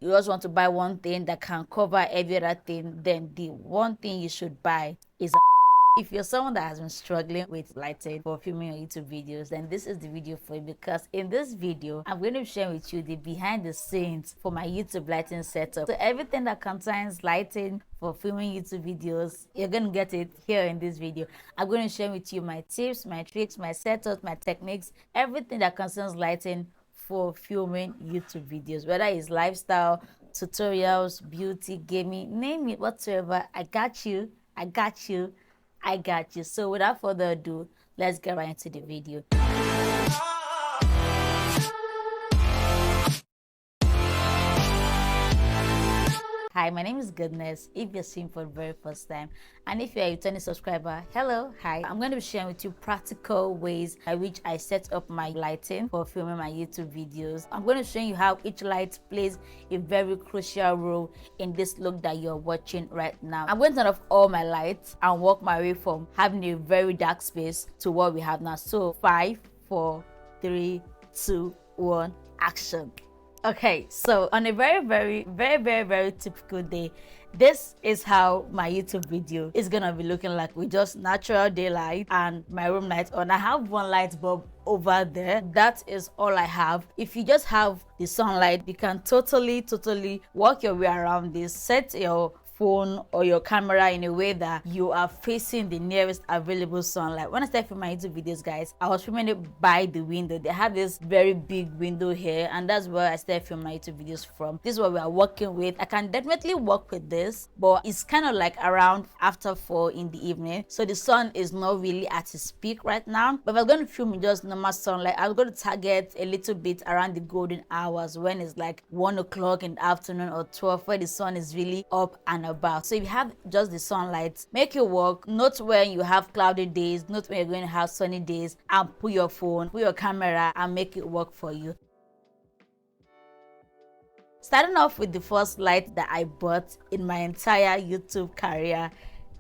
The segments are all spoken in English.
you just want to buy one thing that can cover every other thing, then the one thing you should buy is if you're someone that has been struggling with lighting for filming your YouTube videos, then this is the video for you, because in this video, I'm going to share with you the behind the scenes for my YouTube lighting setup. So everything that concerns lighting for filming YouTube videos, you're going to get it here in this video. I'm going to share with you my tips, my tricks, my setups, my techniques, everything that concerns lighting for filming YouTube videos, whether it's lifestyle, tutorials, beauty, gaming, name it, whatsoever. I got you. I got you. I got you. So without further ado, let's get right into the video. Hi, my name is Goodness, if you're seeing for the very first time, and if you're a returning subscriber, hello, hi. I'm going to be sharing with you practical ways by which I set up my lighting for filming my YouTube videos. I'm going to show you how each light plays a very crucial role in this look that you're watching right now. I'm going to turn off all my lights and work my way from having a very dark space to what we have now. So 5, 4, 3, 2, 1, action. Okay, so on a very typical day, this is how my YouTube video is gonna be looking like, with just natural daylight and my room light on. I have one light bulb over there. That is all I have. If you just have the sunlight, you can totally work your way around this. Set your phone or your camera in a way that you are facing the nearest available sunlight. When I started filming my YouTube videos, guys, I was filming it by the window. They have this very big window here, and that's where I started filming my YouTube videos from. This is what we are working with. I can definitely work with this, but it's kind of like around after 4 in the evening, so the sun is not really at its peak right now. But if I'm going to film in just normal sunlight, I'm going to target a little bit around the golden hours, when it's like 1 o'clock in the afternoon or 12, where the sun is really up and about. So if you have just the sunlight, make it work. Note when you have cloudy days, note when you're going to have sunny days, and put your phone, put your camera, and make it work for you. Starting off with the first light that I bought in my entire YouTube career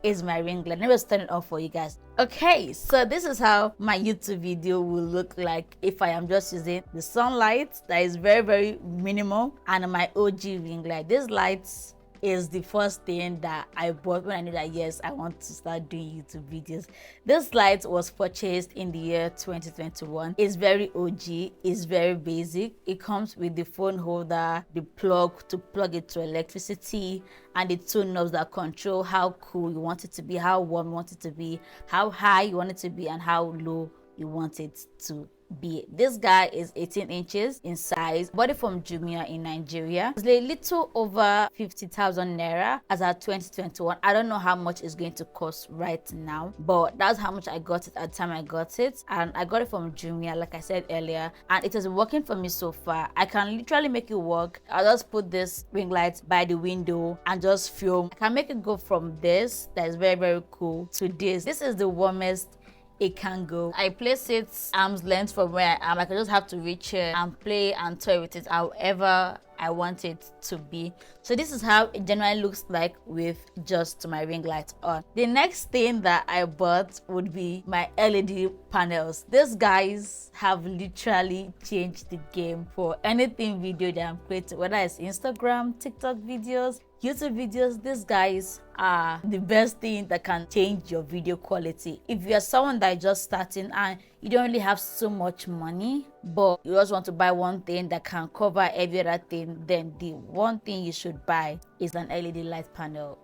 is my ring light. Let me just turn it off for you guys. Okay, so this is how my YouTube video will look like if I am just using the sunlight that is very minimal and my OG ring light. These lights is the first thing that I bought when I knew that yes, I want to start doing YouTube videos. This light was purchased in the year 2021. It's very OG, it's very basic. It comes with the phone holder, the plug to plug it to electricity, and the 2 knobs that control how cool you want it to be, how warm you want it to be, how high you want it to be, and how low you want it to be. This guy is 18 inches in size, bought it from Jumia in Nigeria. It's a little over 50,000 naira as at 2021. I don't know how much it's going to cost right now, but that's how much I got it at the time I got it, and I got it from Jumia, like I said earlier, and it has been working for me so far. I can literally make it work. I'll just put this ring light by the window and just film. I can make it go from this, that is very cool, to this. This is the warmest it can go. I place it arm's length from where I am. I can just have to reach here and play and toy with it however I want it to be. So this is how it generally looks like with just my ring light on. The next thing that I bought would be my LED panels. These guys have literally changed the game for anything video that I'm creating, whether it's Instagram, TikTok videos, YouTube videos. These guys are the best thing that can change your video quality. If you're someone that is just starting and you don't really have so much money, but you just want to buy one thing that can cover every other thing, then the one thing you should buy is an LED light panel.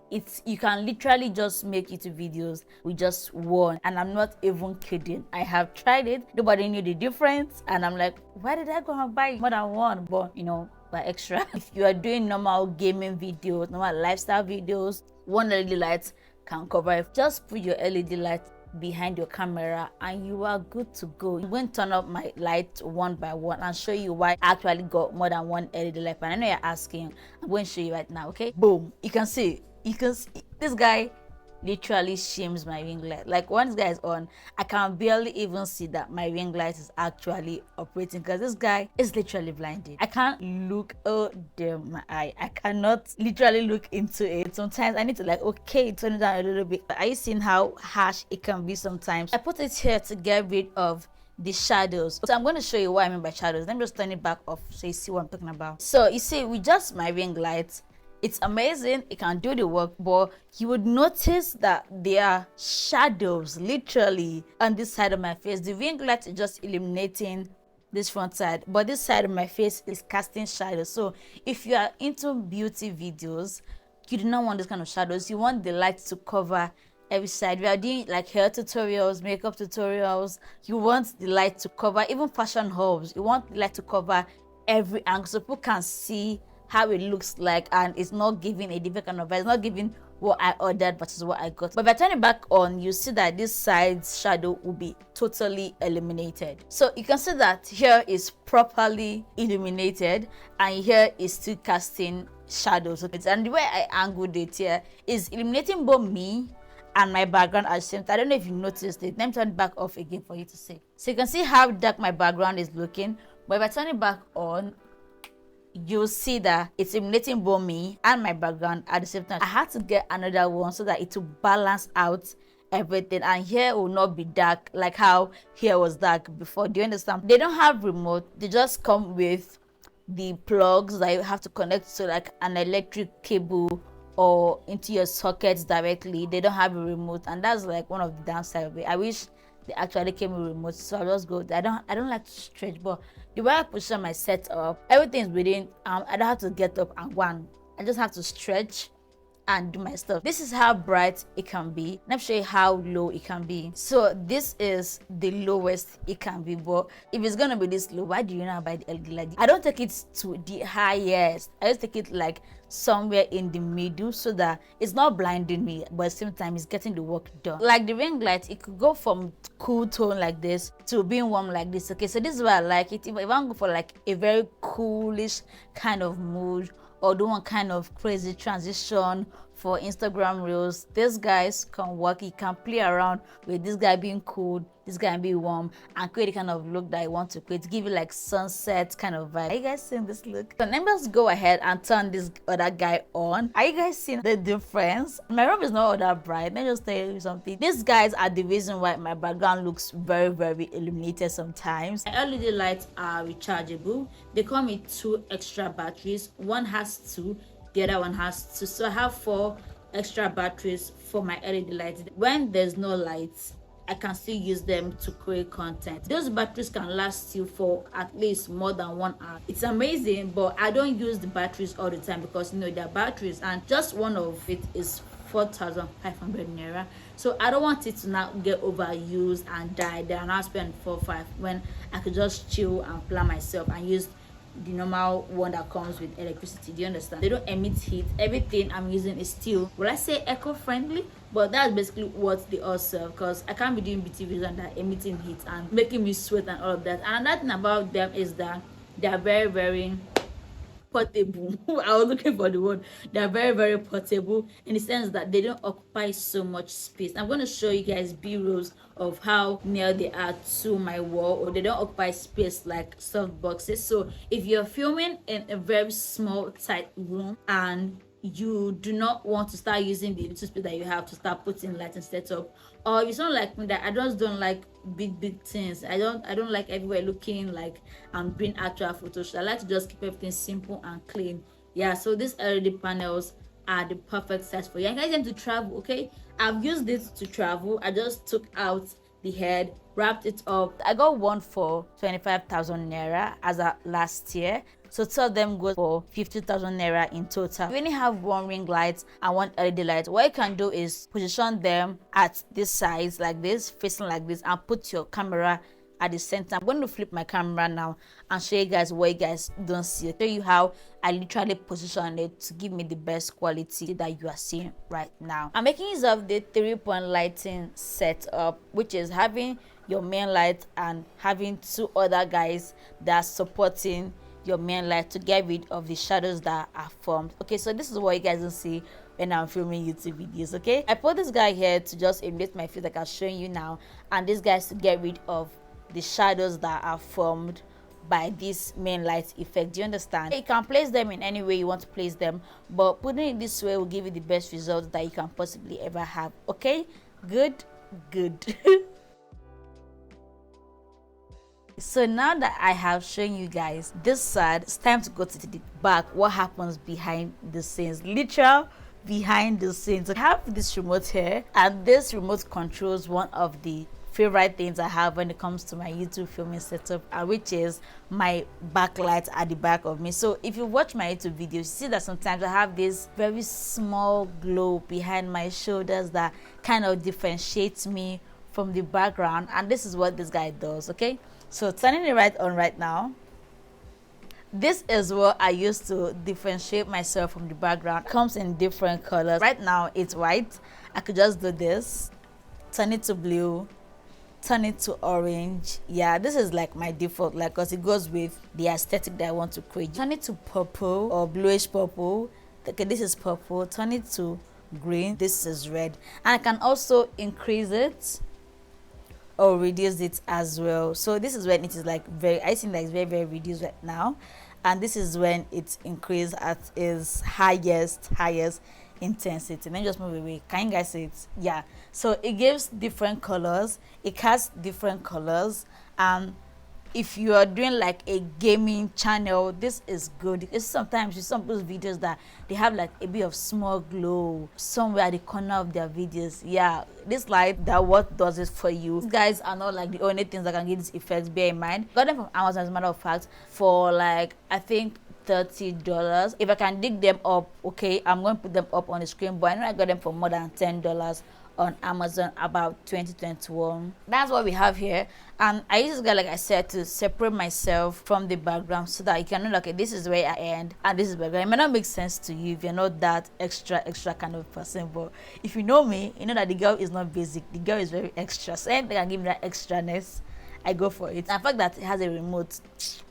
You can literally just make YouTube videos with just one, and I'm not even kidding. I have tried it. Nobody knew the difference, and I'm like, why did I go and buy more than one? But you know, by extra. If you are doing normal gaming videos, normal lifestyle videos, one LED light can cover it. Just put your LED light behind your camera and you are good to go. I'm going to turn up my light one by one and show you why I actually got more than one LED light. And I know you're asking, I'm going to show you right now. Okay, boom, you can see this guy literally shims my ring light. Like when this guy is on, I can barely even see that my ring light is actually operating, because this guy is literally blinded. I can't look, oh damn, my eye, I cannot literally look into it. Sometimes I need to like, okay, turn it down a little bit. Are you seeing how harsh it can be sometimes? I put it here to get rid of the shadows. So I'm going to show you what I mean by shadows. Let me just turn it back off so you see what I'm talking about. So you see, with just my ring light, it's amazing, it can do the work, but you would notice that there are shadows literally on this side of my face. The ring light is just illuminating this front side, but this side of my face is casting shadows. So if you are into beauty videos, you do not want this kind of shadows. You want the light to cover every side. We are doing like hair tutorials, makeup tutorials, you want the light to cover, even fashion hauls, you want the light to cover every angle so people can see how it looks like, and it's not giving a different kind of vibe. It's not giving what I ordered versus what I got. But if I turn it back on, you see that this side's shadow will be totally eliminated. So you can see that here is properly illuminated and here is still casting shadows. And the way I angled it here is illuminating both me and my background at the same time. I don't know if you noticed it. Let me turn it back off again for you to see. So you can see how dark my background is looking. But if I turn it back on, you'll see that it's illuminating both me and my background at the same time. I had to get another one so that it will balance out everything, and here will not be dark like how here was dark before. Do you understand? They don't have remote, they just come with the plugs that you have to connect to like an electric cable or into your sockets directly. They don't have a remote, and that's like one of the downsides of it. I wish they actually came with remote, so I'll just go. I don't like to stretch, but the way I position my setup, everything is within. I don't have to get up and one. I just have to stretch and do my stuff. This is how bright it can be. Let me show you how low it can be. So this is the lowest it can be, but if it's gonna be this low, why do you not buy the LED light? I don't take it to the highest. I just take it like somewhere in the middle so that it's not blinding me, but at the same time it's getting the work done. Like the ring light, it could go from cool tone like this to being warm like this. Okay, so this is why I like it. If I want to go for like a very coolish kind of mood, or do one kind of crazy transition for Instagram reels, these guys can work. You can play around with this guy being cool, this guy being warm, and create the kind of look that I want to create, give you like sunset kind of vibe. Are you guys seeing this look? So let me just go ahead and turn this other guy on. Are you guys seeing the difference? My room is not all that bright. Let me just tell you something. These guys are the reason why my background looks very, very illuminated sometimes. My LED lights are rechargeable. They come with 2 extra batteries. One has 2, the other one has 2. So I have 4 extra batteries for my LED lights. When there's no lights, I can still use them to create content. Those batteries can last you for at least more than 1 hour. It's amazing, but I don't use the batteries all the time because you know they're batteries, and just one of it is 4,500 naira. So I don't want it to now get overused and die there and I'll spend 4 or 5 when I could just chill and plan myself and use the normal one that comes with electricity. Do you understand? They don't emit heat. Everything I'm using is still, will I say eco-friendly? But that's basically what they all serve, because I can't be doing beauty videos and they're emitting heat and making me sweat and all of that. And another thing about them is that they're very, very portable. I was looking for the word. They're very, very portable in the sense that they don't occupy so much space. I'm going to show you guys b-rolls of how near they are to my wall, or they don't occupy space like soft boxes. So if you're filming in a very small tight room and you do not want to start using the little space that you have to start putting light and setup, or you sound like me that I just don't like big things. I don't like everywhere looking like I'm doing actual photo shoot. I like to just keep everything simple and clean. Yeah, so these LED panels are the perfect size for you. I guys them to travel. Okay, I've used this to travel. I just took out the head, wrapped it up. I got one for 25,000 naira as of last year. So 2 of them go for 50,000 naira in total. You only have 1 ring light and 1 LED light. What you can do is position them at this size like this, facing like this, and put your camera at the center. I'm going to flip my camera now and show you guys what you guys don't see. I'll show you how I literally position it to give me the best quality that you are seeing right now. I'm making use of the 3-point lighting setup, which is having your main light and having 2 other guys that are supporting your main light to get rid of the shadows that are formed. Okay, so this is what you guys don't see when I'm filming YouTube videos. Okay, I put this guy here to just illuminate my face like I'm showing you now, and this guy to get rid of the shadows that are formed by this main light effect. Do you understand? You can place them in any way you want to place them, but putting it this way will give you the best results that you can possibly ever have. Okay, good. So now that I have shown you guys this side, it's time to go to the back. What happens behind the scenes, literal behind the scenes. I have this remote here, and this remote controls one of the favorite things I have when it comes to my YouTube filming setup, which is my backlight at the back of me. So if you watch my YouTube videos, you see that sometimes I have this very small glow behind my shoulders that kind of differentiates me from the background, and this is what this guy does. Okay, so turning it right on right now, this is what I use to differentiate myself from the background. It comes in different colors. Right now it's white. I could just do this, turn it to blue, turn it to orange. Yeah, this is like my default, like, because it goes with the aesthetic that I want to create. Turn it to purple or bluish purple. Okay, this is purple. Turn it to green. This is red. And I can also increase it or reduce it as well. So this is when it is like very, I think that it's very reduced right now, and this is when it's increased at its highest intensity. Let me just move away. Can you guys see it? Yeah, so it gives different colors, it has different colors. If you are doing like a gaming channel, this is good. It's sometimes with some of those videos that they have like a bit of small glow somewhere at the corner of their videos. Yeah, this light, that what does it for you. These guys are not like the only things that can give these effects, bear in mind. Got them from Amazon, as a matter of fact, for like, I think $30. If I can dig them up, okay, I'm going to put them up on the screen, but I know I got them for more than $10 on Amazon about 2021. That's what we have here, and I use this guy, like I said, to separate myself from the background so that you can know, like, okay, this is where I end and this is background. It may not make sense to you if you're not that extra kind of person, but if you know me, you know that the girl is not basic, the girl is very extra. So anything can give me that extraness, I go for it. And the fact that it has a remote, it's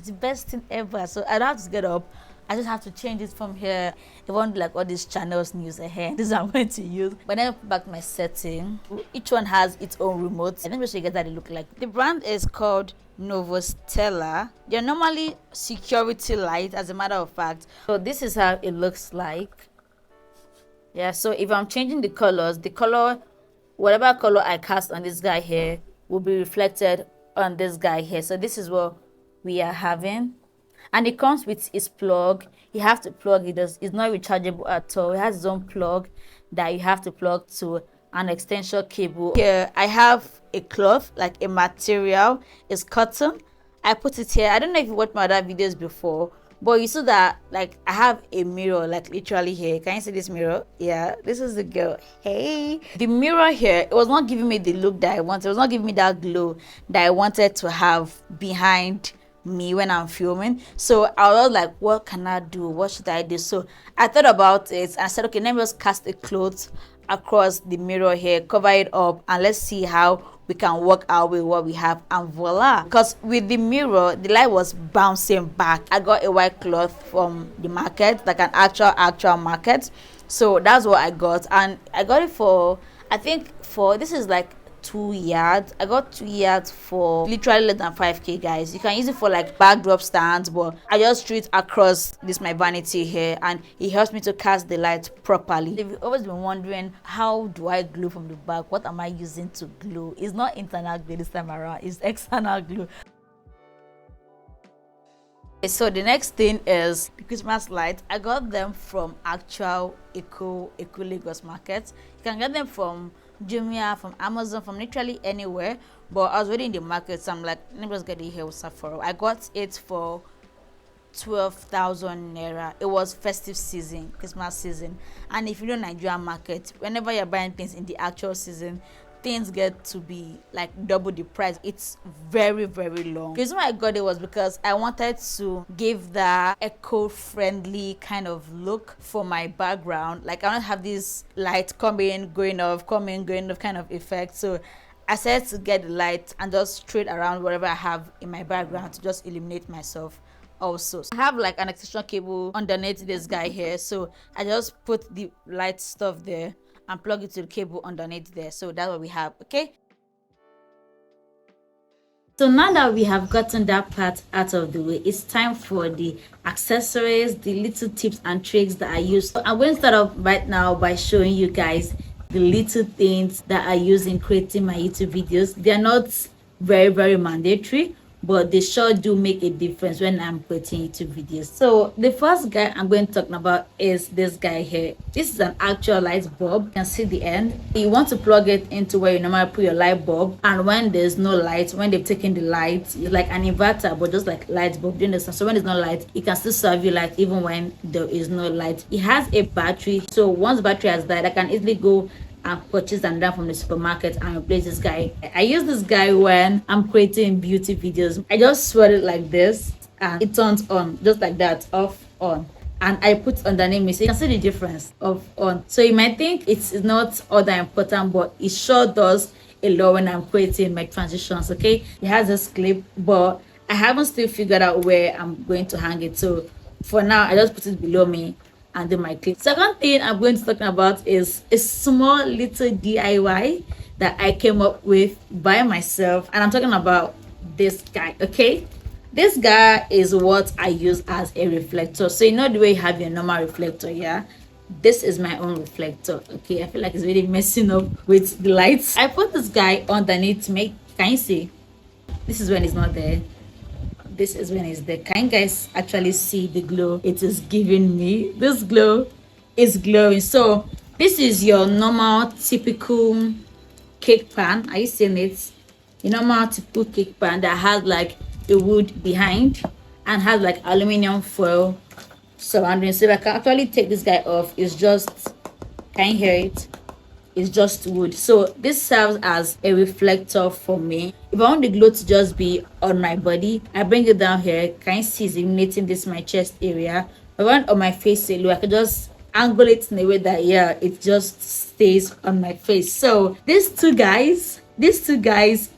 the best thing ever. So I don't have to get up, I just have to change it from here. If I want like all these channels news ahead, this is what I'm going to use. But then I put back my setting. Each one has its own remote. Let me show you guys how they look like. The brand is called Novostella. They're normally security light, as a matter of fact. So this is how it looks like. Yeah, so if I'm changing the colors, the color, whatever color I cast on this guy here will be reflected on this guy here. So this is what we are having. And it comes with its plug. You have to plug it. It's not rechargeable at all. It has its own plug that you have to plug to an extension cable. Here I have a cloth, like a material. It's cotton. I put it here. I don't know if you watched my other videos before, but you saw that like I have a mirror, like literally here. Can you see this mirror? Yeah, this is the girl. Hey, the mirror here, it was not giving me the look that I wanted. It was not giving me that glow that I wanted to have behind me when I'm filming. So I was like, what can I do? What should I do? So I thought about it and I said, okay, let me just cast a cloth across the mirror here, cover it up, and let's see how we can work out with what we have. And voila, because with the mirror the light was bouncing back. I got a white cloth from the market, like an actual market. So that's what I got, and I got it for, I think, for this is like 2 yards. I got 2 yards for literally less than 5k, guys. You can use it for like backdrop stands, but I just threw it across this my vanity here, and it helps me to cast the light properly. If you've always been wondering how do I glue from the back, what am I using to glue, it's not internal glue this time around, it's external glue. So the next thing is the Christmas lights. I got them from actual Eco Lagos market. You can get them from Jumia, from Amazon, from literally anywhere, but I was already in the market, so I'm like, let me just get it here with Sephora. I got it for 12,000 naira. It was festive season, Christmas season, and if you know Nigerian market, whenever you're buying things in the actual season, things get to be like double the price. It's very long. The reason why I got it was because I wanted to give the eco-friendly kind of look for my background. Like I want to have this light coming, going off, coming, going off kind of effect. So I said to get the light and just throw it around wherever I have in my background to just illuminate myself. Also, so I have like an extension cable underneath this guy here, so I just put the light stuff there and plug it to the cable underneath there. So that's what we have. Okay, so now that we have gotten that part out of the way, it's time for the accessories, the little tips and tricks that I use. So I'm going to start off right now by showing you guys the little things that I use in creating my YouTube videos. They're not very mandatory, but they sure do make a difference when I'm creating YouTube videos. So the first guy I'm going to talk about is this guy here. This is an actual light bulb. You can see the end. You want to plug it into where you normally put your light bulb, and when there's no light, when they've taken the light, it's like an inverter but just like light bulb. Do you understand? So when there's no light, it can still serve you light even when there is no light. It has a battery, so once battery has died, I can easily go and purchase and down from the supermarket and replace this guy. I use this guy when I'm creating beauty videos. I just swirl it like this and it turns on just like that, off, on, and I put underneath me, so you can see the difference of on. So you might think it's not all that important, but it sure does a lot when I'm creating my transitions. Okay, it has this clip, but I haven't still figured out where I'm going to hang it, so for now I just put it below me and do my clip. Second thing I'm going to talk about is a small little DIY that I came up with by myself, and I'm talking about this guy. Okay, this guy is what I use as a reflector. So you know the way you have your normal reflector, yeah, this is my own reflector. Okay, I feel like it's really messing up with the lights. I put this guy underneath to make, can you see? This is when it's not there, this is when it's there. Can you guys actually see the glow it is giving me? This glow is glowing. So this is your normal typical cake pan. Are you seeing it? A normal typical cake pan that has like a wood behind and has like aluminum foil surrounding. So if I can actually take this guy off, it's just, can you hear it? It's just wood. So this serves as a reflector for me. If I want the glow to just be on my body, I bring it down here. Can you see it's illuminating this my chest area? If I want on my face alone, I can just angle it in a way that, yeah, it just stays on my face. So these two guys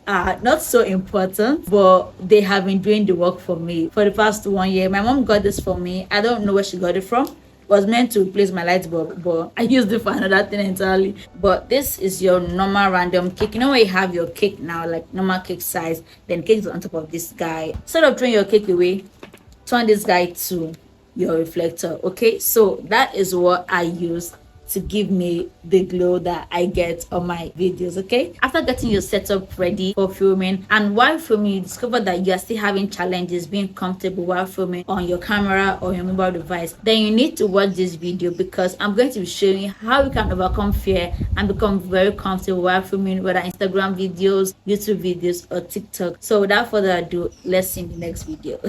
are not so important, but they have been doing the work for me for the past 1 year. My mom got this for me. I don't know where she got it from. Was meant to replace my light bulb, but I used it for another thing entirely. But this is your normal random cake. You know where you have your cake now, like normal cake size, then cake is on top of this guy. Instead of throwing your cake away, turn this guy to your reflector. Okay, so that is what I use to give me the glow that I get on my videos. Okay, after getting your setup ready for filming, and while filming you discover that you are still having challenges being comfortable while filming on your camera or your mobile device, then you need to watch this video, because I'm going to be showing you how you can overcome fear and become very comfortable while filming, whether Instagram videos, YouTube videos, or TikTok. So without further ado, let's see in the next video.